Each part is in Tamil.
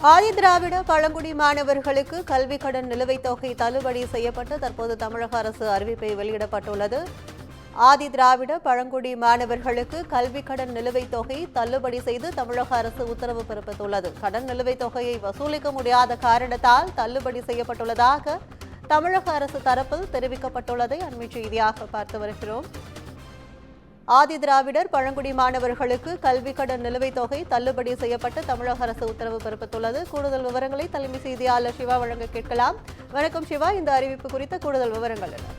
ஆதி திராவிட பழங்குடி மாணவர்களுக்கு கல்வி கடன் நிலுவைத் தொகை தள்ளுபடி செய்யப்பட்டு தற்போது தமிழக அரசு அறிவிப்பை வெளியிடப்பட்டுள்ளது. ஆதி திராவிட பழங்குடி மாணவர்களுக்கு கல்வி கடன் நிலுவைத் தொகை தள்ளுபடி செய்து தமிழக அரசு உத்தரவு பிறப்பித்துள்ளது. கடன் நிலுவைத் தொகையை வசூலிக்க முடியாத காரணத்தால் தள்ளுபடி செய்யப்பட்டுள்ளதாக தமிழக அரசு தரப்பில் தெரிவிக்கப்பட்டுள்ளதை அண்மை செய்தியாக பார்த்து வருகிறோம். ஆதி திராவிடர் பழங்குடி மாணவர்களுக்கு கல்வி கடன் நிலுவைத் தொகை தள்ளுபடி செய்யப்பட்டு தமிழக அரசு உத்தரவு பிறப்பித்துள்ளது. கூடுதல் விவரங்களை தலைமை செய்தியாளர் சிவா வழங்க கேட்கலாம். வணக்கம் சிவா, இந்த அறிவிப்பு குறித்த கூடுதல் விவரங்கள் என்ன?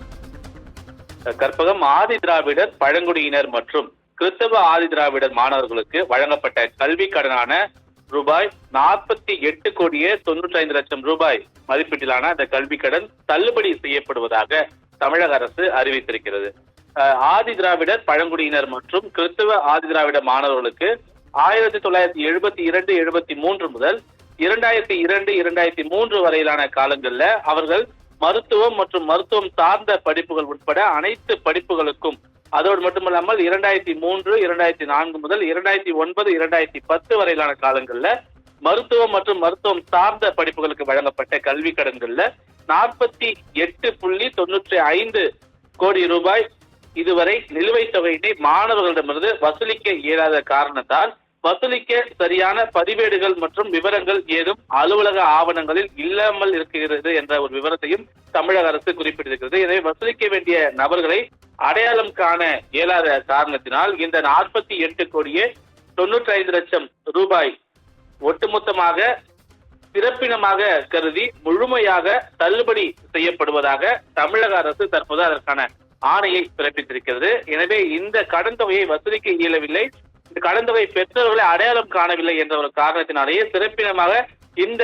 கற்பகம், ஆதி திராவிடர் பழங்குடியினர் மற்றும் கிறிஸ்தவ ஆதி திராவிடர் மாணவர்களுக்கு வழங்கப்பட்ட கல்வி கடனான ரூபாய் 48,95,00,000 ரூபாய் மதிப்பீட்டிலான அந்த கல்வி கடன் தள்ளுபடி செய்யப்படுவதாக தமிழக அரசு அறிவித்திருக்கிறது. ஆதி திராவிடர் பழங்குடியினர் மற்றும் கிறிஸ்தவ ஆதி திராவிட மாணவர்களுக்கு 1972-73 முதல் 2002-2003 வரையிலான காலங்கள்ல அவர்கள் மருத்துவம் மற்றும் மருத்துவம் சார்ந்த படிப்புகள் உட்பட அனைத்து படிப்புகளுக்கும், அதோடு மட்டுமல்லாமல் 2003-2004 முதல் 2009-2010 வரையிலான காலங்கள்ல மருத்துவம் மற்றும் மருத்துவம் சார்ந்த படிப்புகளுக்கு வழங்கப்பட்ட கல்வி கடன்கள்ல 48.95 கோடி ரூபாய் இதுவரை நிலுவைத் தொகையினை மாணவர்களிடமிருந்து வசூலிக்க இயலாத காரணத்தால் வசூலிக்க சரியான பதிவேடுகள் மற்றும் விவரங்கள் ஏதும் அலுவலக ஆவணங்களில் இல்லாமல் இருக்கிறது என்ற ஒரு விவரத்தையும் தமிழக அரசு குறிப்பிட்டிருக்கிறது. எனவே வசூலிக்க வேண்டிய நபர்களை அடையாளம் காண இயலாத காரணத்தினால் இந்த 48,95,00,000 ரூபாய் ஒட்டுமொத்தமாக சிறப்பினமாக கருதி முழுமையாக தள்ளுபடி செய்யப்படுவதாக தமிழக அரசு தற்போது அதற்கான ஆணையை பிறப்பித்திருக்கிறது. எனவே இந்த கடன் தொகையை வசூலிக்க இயலவில்லை, இந்த கடன் தொகை பெற்றவர்களை அடையாளம் காணவில்லை என்ற ஒரு காரணத்தினாலேயே சிறப்பினமாக இந்த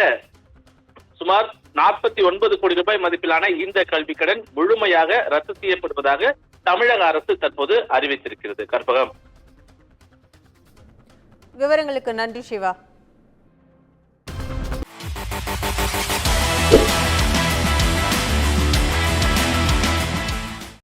சுமார் 49 கோடி ரூபாய் மதிப்பிலான இந்த கல்வி கடன் முழுமையாக ரத்து செய்யப்படுவதாக தமிழக அரசு தற்போது அறிவித்திருக்கிறது. கற்பகம், விவரங்களுக்கு நன்றி சிவா.